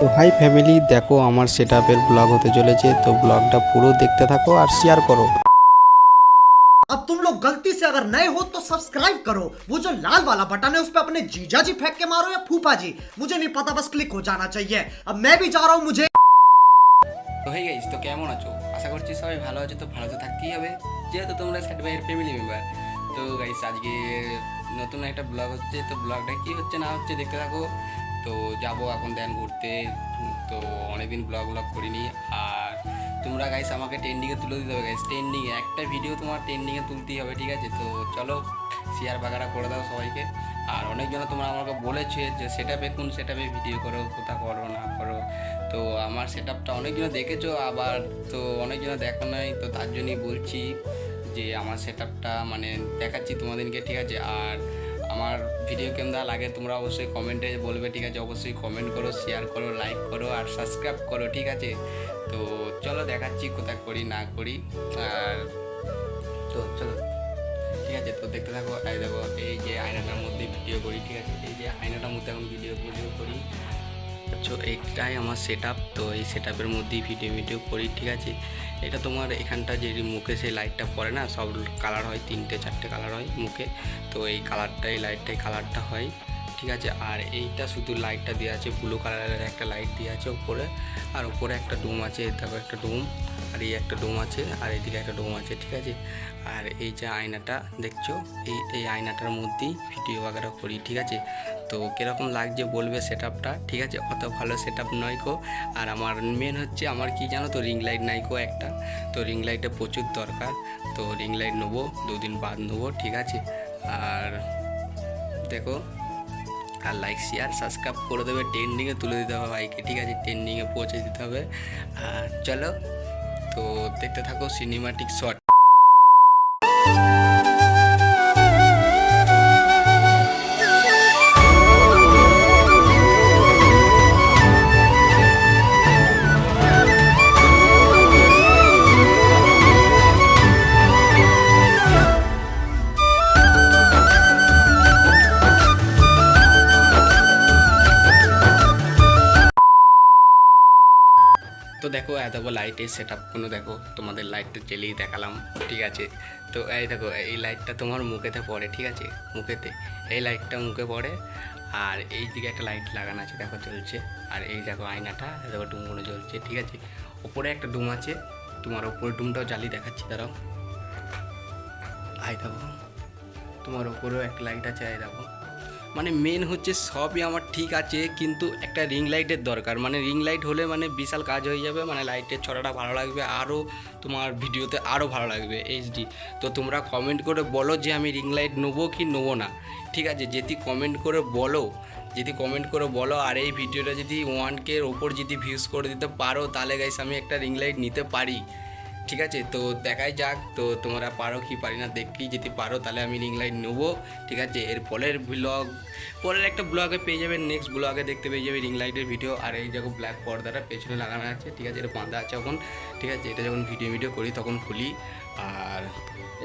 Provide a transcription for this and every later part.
তো high family, দেখো আমার সেটআপের ব্লগ হতে চলেছে। তো ব্লগটা পুরো দেখতে থাকো আর শেয়ার করো। अब तुम लोग गलती से अगर नए हो तो सब्सक्राइब करो। वो जो लाल वाला बटन है उस पर अपने जीजा जी फेंक के मारो या फूफा जी, मुझे नहीं पता, बस क्लिक हो जाना चाहिए। अब मैं भी जा रहा हूँ। मुझे তো হে গাইস, তো কেমন আছো? আশা করছি সবাই ভালো আছো। তো ভালো তো থাকতেই হবে, যেহেতু তোমরা স্যাড ভাইয়ের ফ্যামিলি মেম্বার। তো গাইস, আজকে নতুন একটা ব্লগ হচ্ছে। তো ব্লগটা কি হচ্ছে না হচ্ছে দেখতে থাকো। তো যাবো এখন দেন ঘুরতে। তো অনেকদিন ব্লগ করিনি। আর তোমরা গাইস আমাকে ট্রেন্ডিংয়ে তুলে দিতে হবে গাইস। ট্রেন্ডিংয়ে একটা ভিডিও তোমার ট্রেন্ডিংয়ে তুলতেই হবে, ঠিক আছে? তো চলো শেয়ার বাগারা করে দাও সবাইকে। আর অনেকজন তোমরা আমাকে বলেছে যে সেটআপে কোন সেটআপে ভিডিও করো, কোথা করো না করো। তো আমার সেটআপটা অনেকজন দেখেছো, আবার তো অনেকজন দেখো নাই। তো তার জন্যই বলছি যে আমার সেটআপটা মানে দেখাচ্ছি তোমাদেরকে, ঠিক আছে? আর আমার ভিডিও কেমন লাগে তোমরা অবশ্যই কমেন্টে বলবে, ঠিক আছে? অবশ্যই কমেন্ট করো, শেয়ার করো, লাইক করো আর সাবস্ক্রাইব করো, ঠিক আছে? তো চলো দেখাচ্ছি কোথায় করি না করি। আর তো চলো, ঠিক আছে? তো দেখতে থাকো। এই দেখো, এই যে আয়নাটার মধ্যে ভিডিও করি, ঠিক আছে? এই যে আয়নাটার মধ্যে এখন ভিডিও করি। আচ্ছা, এইটাই আমার সেটআপ। তো এই সেটআপের মধ্যেই ভিডিও করি, ঠিক আছে? এটা তোমার এখানটা যে মুখে সেই লাইটটা পড়ে না, সব কালার হয়, 3-4টে কালার হয় মুখে। তো এই কালারটাই কালারটা হয়, ঠিক আছে? আর এইটা শুধু লাইটটা দেওয়া আছে, ব্লু কালারের একটা লাইট দেওয়া আছে উপরে। আর উপরে একটা ডোম আছে, দেখো একটা ডোম। আর এই একটা ডোম আছে, আর এইদিকে একটা ডোম আছে, ঠিক আছে? আর এই যে আয়নাটা দেখছো, এই আয়নাটার মধ্যেই ভিডিও বাগেরা করি, ঠিক আছে? তো কীরকম লাগছে বলবে সেটআপটা, ঠিক আছে? অত ভালো সেটআপ নয় কো। আর আমার মেন হচ্ছে আমার কি জানো তো, রিং লাইট নাই কো একটা। তো রিং লাইটটা প্রচুর দরকার। তো রিং লাইট নেবো, 2 দিন বাদ নেবো, ঠিক আছে? আর দেখো, আর লাইক শেয়ার সাবস্ক্রাইব করে দেবে, ট্রেন্ডিংয়ে তুলে দিতে হবে ভাইকে, ঠিক আছে? ট্রেন্ডিংয়ে পৌঁছে দিতে হবে। আর চলো, তো দেখতে থাকো সিনেমাটিক শট। তো দেখো, দেখো লাইটের সেটআপগুলো দেখো, তোমাদের লাইটটা জ্বেলেই দেখালাম, ঠিক আছে? তো এই দেখো, এই লাইটটা তোমার মুখেতে পড়ে, ঠিক আছে? মুখেতে এই লাইটটা মুখে পড়ে। আর এই দিকে একটা লাইট লাগানো আছে, দেখো জ্বলছে। আর এই দেখো আয়নাটা, দেখো ডুমগুলো জ্বলছে, ঠিক আছে? ওপরে একটা ডুম আছে, তোমার ওপরে ডুমটাও জ্বালিয়ে দেখাচ্ছি, দাঁড়াও। আই দেখো, তোমার ওপরেও একটা লাইট আছে, আই দেখো। মানে মেন হচ্ছে সবই আমার ঠিক আছে, কিন্তু একটা রিং লাইটের দরকার। মানে রিং লাইট হলে মানে বিশাল কাজ হয়ে যাবে। মানে লাইটের ছড়াটা ভালো লাগবে, আরও তোমার ভিডিওতে আরও ভালো লাগবে এইচডি। তো তোমরা কমেন্ট করে বলো যে আমি রিং লাইট নেবো কি নেবো না, ঠিক আছে? যদি কমেন্ট করে বলো, আর এই ভিডিওটা যদি 1K ওপর যদি ভিউজ করে দিতে পারো, তাহলে গাইস আমি একটা রিং লাইট নিতে পারি, ঠিক আছে? তো দেখাই যাক, তো তোমরা পারো কি পারি না দেখি। যদি পারো তাহলে আমি রিং লাইট নেবো, ঠিক আছে? এর পরের একটা ব্লগে পেয়ে যাবে, নেক্সট ব্লগে দেখতে পেয়ে যাবে রিং লাইটের ভিডিও। আর এই দেখো ব্ল্যাক পর্দাটা পেছনে লাগানো আছে, ঠিক আছে? এটা বাঁধা আছে এখন, ঠিক আছে? এটা যখন ভিডিও করি তখন খুলি। আর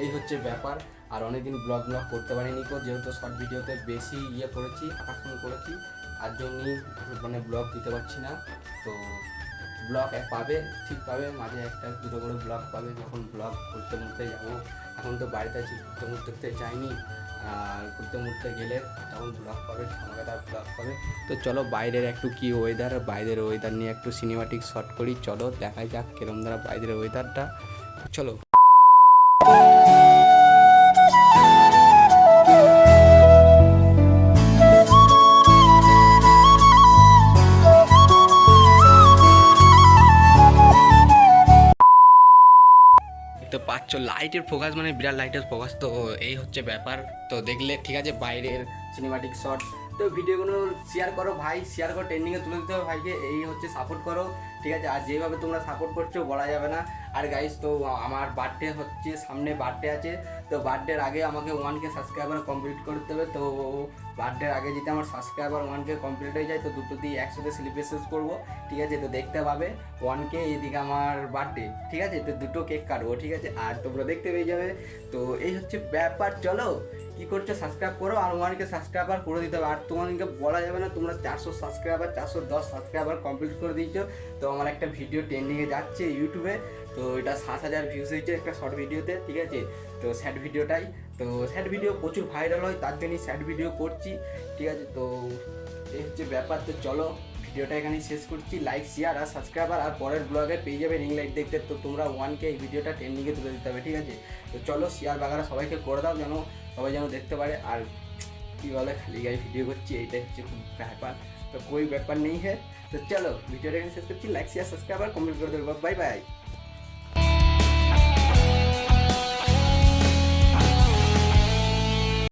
এই হচ্ছে ব্যাপার। আর অনেকদিন ব্লগ করতে পারিনি কো, যেহেতু শর্ট ভিডিওতে বেশি করেছি, আকর্ষণ করেছি, তার জন্যই মানে ব্লগ দিতে পারছি না। তো ব্লগ পাবে, ঠিক পাবে, মাঝে একটা দুটো করে ব্লগ পাবে যখন ব্লগ ঘুরতে যাবো। এখন তো বাড়িতে আছি, ঘুরতে যাইনি। আর ঘুরতে গেলে তখন ব্লগ পাবে, আমাকে তার ব্লগ পাবে। তো চলো বাইরের একটু কি ওয়েদার, বাইরের ওয়েদার নিয়ে একটু সিনেমাটিক শট করি। চলো দেখাই যাক কিরম দ্বারা বাইরের ওয়েদারটা। চলো। তো পাচ্ছ লাইটের ফোকাস, মানে বিরাট লাইটের ফোকাস। তো এই হচ্ছে ব্যাপার। তো দেখলে, ঠিক আছে, বাইরের সিনেমাটিক শট। তো ভিডিওগুলো শেয়ার করো ভাই, শেয়ার করো, ট্রেন্ডিংয়ে তুলে দিতে হবে ভাইকে। এই হচ্ছে সাপোর্ট করো, ঠিক আছে? আর যেভাবে তোমরা সাপোর্ট করছো বলা যাবে না। আর গাইস তো আমার বার্থডে হচ্ছে, সামনে বার্থডে আছে, তো বার্থডের আগে আমাকে 1K সাবস্ক্রাইবার কমপ্লিট করতে হবে। তো বার্থডের আগে যদি আমার সাবস্ক্রাইবার 1K কমপ্লিট হয়ে যায় তো দুটো দিয়ে একসাথে সেলিব্রেশন করবো, ঠিক আছে? তো দেখতে পাবে 1K, এদিকে আমার বার্থডে, ঠিক আছে? তো দুটো কেক কাটবো, ঠিক আছে? আর তোমরা দেখতে পেয়ে যাবে। তো এই হচ্ছে ব্যাপার। চলো কী করছো, সাবস্ক্রাইব করো আর 1K সাবস্ক্রাইবার করে দিতে হবে। আর তোমাদেরকে বলা যাবে না, তোমরা 400 সাবস্ক্রাইবার 410 সাবস্ক্রাইবার কমপ্লিট করে দিয়েছো। তো আমার একটা ভিডিও ট্রেন্ডিংয়ে যাচ্ছে ইউটিউবে, তো এটা 7,000 ভিউজ হয়েছে একটা শর্ট ভিডিওতে, ঠিক আছে? তো স্যাড ভিডিওটাই, তো স্যাড ভিডিও প্রচুর ভাইরাল হয়, তার জন্যই স্যাড ভিডিও করছি, ঠিক আছে? তো এই হচ্ছে ব্যাপার। তো চলো ভিডিওটা এখানেই শেষ করছি। লাইক, শেয়ার আর সাবস্ক্রাইবার, আর পরের ব্লগে পেয়ে যাবে রিং লাইট দেখতে। তো তোমরা 1K এই ভিডিওটা ট্রেন্ডিংয়ে তুলে দিতে হবে, ঠিক আছে? তো চলো শেয়ার বাগারা সবাইকে করে দাও, যেন সবাই যেন দেখতে পারে। আর কী বলে, খালি গায়ে ভিডিও করছি, এইটাই হচ্ছে খুব ব্যাপার। তো কোই ব্যাপার নেই হ্যাঁ। তো চলো ভিডিওটা এখানে শেষ করছি। লাইক, শেয়ার, সাবস্ক্রাইব আর কমেন্ট করে দেবো। Bye bye.